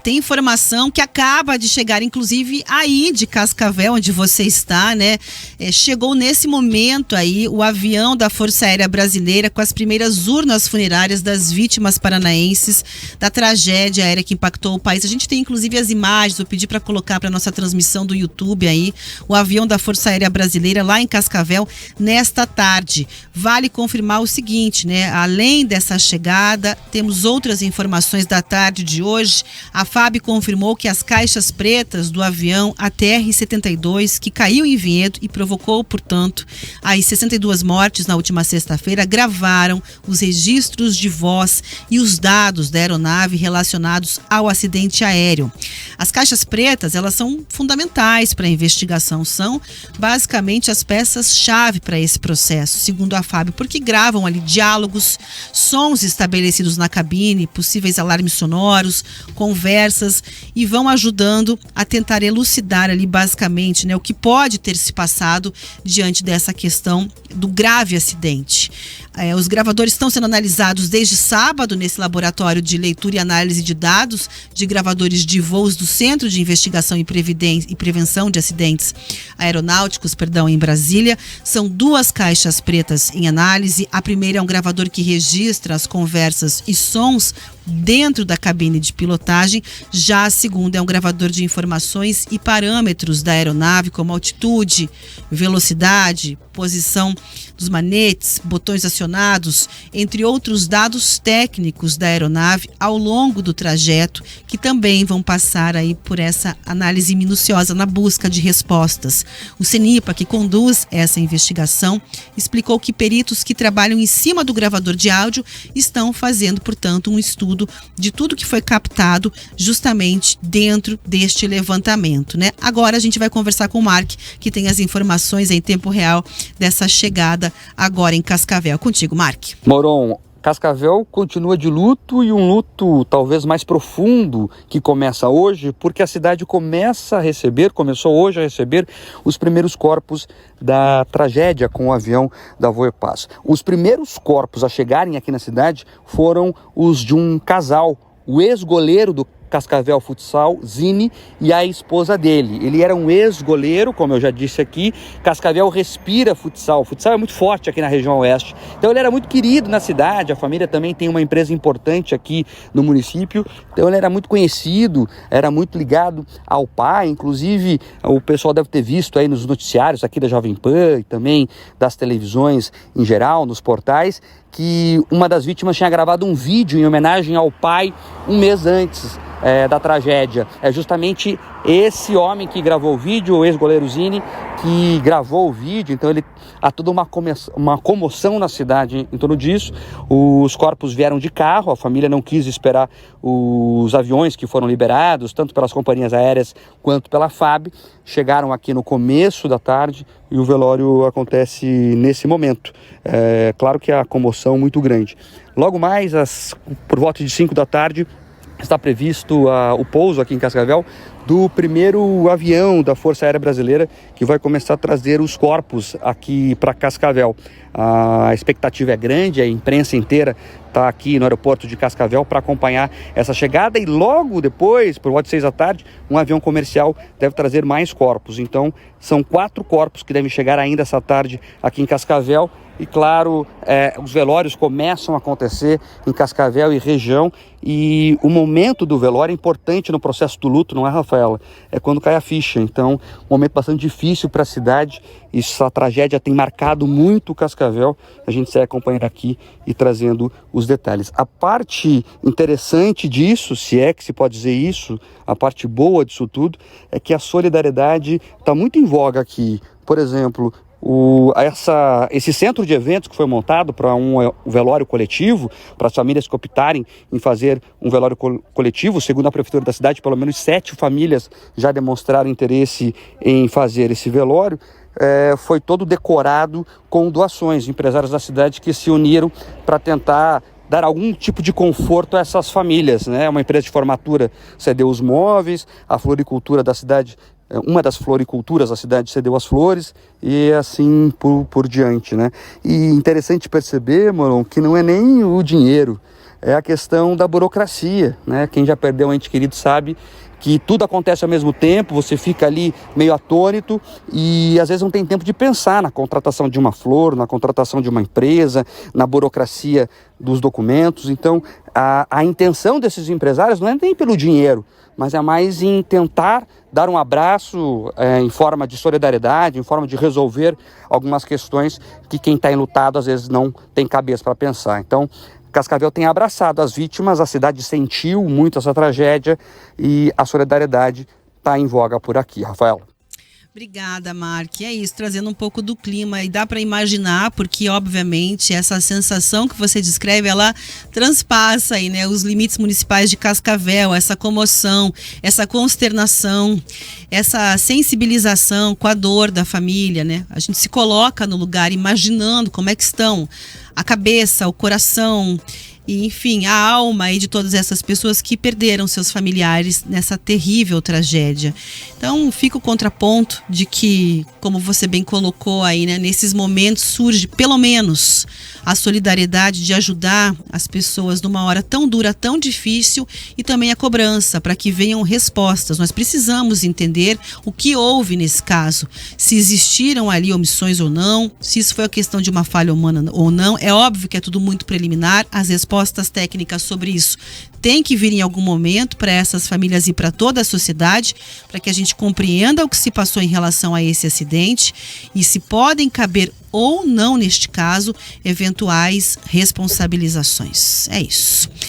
Tem informação que acaba de chegar, inclusive aí de Cascavel, onde você está, né? Chegou nesse momento aí o avião da Força Aérea Brasileira com as primeiras urnas funerárias das vítimas paranaenses da tragédia aérea que impactou o país. A gente tem inclusive as imagens, eu pedi para colocar para nossa transmissão do YouTube aí, o avião da Força Aérea Brasileira lá em Cascavel nesta tarde. Vale confirmar o seguinte, né? Além dessa chegada, temos outras informações da tarde de hoje. A FAB confirmou que as caixas pretas do avião ATR-72, que caiu em Vinhedo e provocou, portanto, as 62 mortes na última sexta-feira, gravaram os registros de voz e os dados da aeronave relacionados ao acidente aéreo. As caixas pretas, elas são fundamentais para a investigação, são basicamente as peças-chave para esse processo, segundo a FAB, porque gravam ali diálogos, sons estabelecidos na cabine, possíveis alarmes sonoros, conversas, e vão ajudando a tentar elucidar ali basicamente, né, o que pode ter se passado diante dessa questão do grave acidente. Os gravadores estão sendo analisados desde sábado nesse laboratório de leitura e análise de dados de gravadores de voos do Centro de Investigação e Prevenção de Acidentes Aeronáuticos, em Brasília. São 2 caixas pretas em análise. A primeira é um gravador que registra as conversas e sons dentro da cabine de pilotagem. Já a segunda é um gravador de informações e parâmetros da aeronave, como altitude, velocidade, posição dos manetes, botões acionados, entre outros dados técnicos da aeronave ao longo do trajeto, que também vão passar aí por essa análise minuciosa na busca de respostas. O CENIPA, que conduz essa investigação, explicou que peritos que trabalham em cima do gravador de áudio estão fazendo, portanto, um estudo de tudo que foi captado justamente dentro deste levantamento, né? Agora a gente vai conversar com o Mark, que tem as informações em tempo real dessa chegada agora em Cascavel. Contigo, Mark. Moron, Cascavel continua de luto, e um luto talvez mais profundo que começa hoje, porque a cidade começou hoje a receber os primeiros corpos da tragédia com o avião da Voepaz. Os primeiros corpos a chegarem aqui na cidade foram os de um casal, o ex-goleiro do Cascavel Futsal, Zini, e a esposa dele. Ele era um ex-goleiro, como eu já disse aqui. Cascavel respira futsal. Futsal é muito forte aqui na região oeste. Então ele era muito querido na cidade. A família também tem uma empresa importante aqui no município. Então ele era muito conhecido, era muito ligado ao pai. Inclusive, o pessoal deve ter visto aí nos noticiários aqui da Jovem Pan e também das televisões em geral, nos portais, que uma das vítimas tinha gravado um vídeo em homenagem ao pai um mês antes da tragédia. É justamente esse homem que gravou o vídeo, o ex-goleiro Zini, que gravou o vídeo. Então há toda uma comoção na cidade em torno disso. Os corpos vieram de carro, a família não quis esperar os aviões que foram liberados, tanto pelas companhias aéreas quanto pela FAB. Chegaram aqui no começo da tarde e o velório acontece nesse momento. Claro que há comoção muito grande. Logo mais, por volta de 5 da tarde, está previsto o pouso aqui em Cascavel do primeiro avião da Força Aérea Brasileira, que vai começar a trazer os corpos aqui para Cascavel. A expectativa é grande, a imprensa inteira está aqui no aeroporto de Cascavel para acompanhar essa chegada, e logo depois, por volta de 6 da tarde, um avião comercial deve trazer mais corpos. Então, são 4 corpos que devem chegar ainda essa tarde aqui em Cascavel. E claro, os velórios começam a acontecer em Cascavel e região, e o momento do velório é importante no processo do luto, não é, Rafaela? É quando cai a ficha. Então, um momento bastante difícil para a cidade. Essa tragédia tem marcado muito Cascavel. A gente segue acompanhando aqui e trazendo os detalhes. A parte interessante disso, se é que se pode dizer isso, a parte boa disso tudo, é que a solidariedade está muito em voga aqui. Por exemplo, esse centro de eventos que foi montado para um velório coletivo, para as famílias que optarem em fazer um velório coletivo, segundo a prefeitura da cidade, pelo menos 7 famílias já demonstraram interesse em fazer esse velório. Foi todo decorado com doações, empresários da cidade que se uniram para tentar dar algum tipo de conforto a essas famílias, né? Uma empresa de formatura cedeu os móveis, a floricultura da cidade, uma das floriculturas da cidade cedeu as flores, e assim por diante, né? E interessante perceber, Moron, que não é nem o dinheiro, é a questão da burocracia, né? Quem já perdeu um ente querido sabe que tudo acontece ao mesmo tempo, você fica ali meio atônito e às vezes não tem tempo de pensar na contratação de uma flor, na contratação de uma empresa, na burocracia dos documentos. Então, a intenção desses empresários não é nem pelo dinheiro, mas é mais em tentar dar um abraço em forma de solidariedade, em forma de resolver algumas questões que quem está enlutado às vezes não tem cabeça para pensar. Então, Cascavel tem abraçado as vítimas, a cidade sentiu muito essa tragédia e a solidariedade está em voga por aqui, Rafaela. Obrigada, Mark. É isso, trazendo um pouco do clima, e dá para imaginar, porque obviamente essa sensação que você descreve, ela transpassa aí, né, os limites municipais de Cascavel, essa comoção, essa consternação, essa sensibilização com a dor da família, né? A gente se coloca no lugar imaginando como é que estão a cabeça, o coração e, enfim, a alma aí de todas essas pessoas que perderam seus familiares nessa terrível tragédia. Então, fica o contraponto de que, como você bem colocou aí, né, nesses momentos surge, pelo menos, a solidariedade de ajudar as pessoas numa hora tão dura, tão difícil, e também a cobrança para que venham respostas. Nós precisamos entender o que houve nesse caso, se existiram ali omissões ou não, se isso foi a questão de uma falha humana ou não. É óbvio que é tudo muito preliminar, as respostas técnicas sobre isso tem que vir em algum momento para essas famílias e para toda a sociedade, para que a gente compreenda o que se passou em relação a esse acidente e se podem caber ou não, neste caso, eventuais responsabilizações. É isso.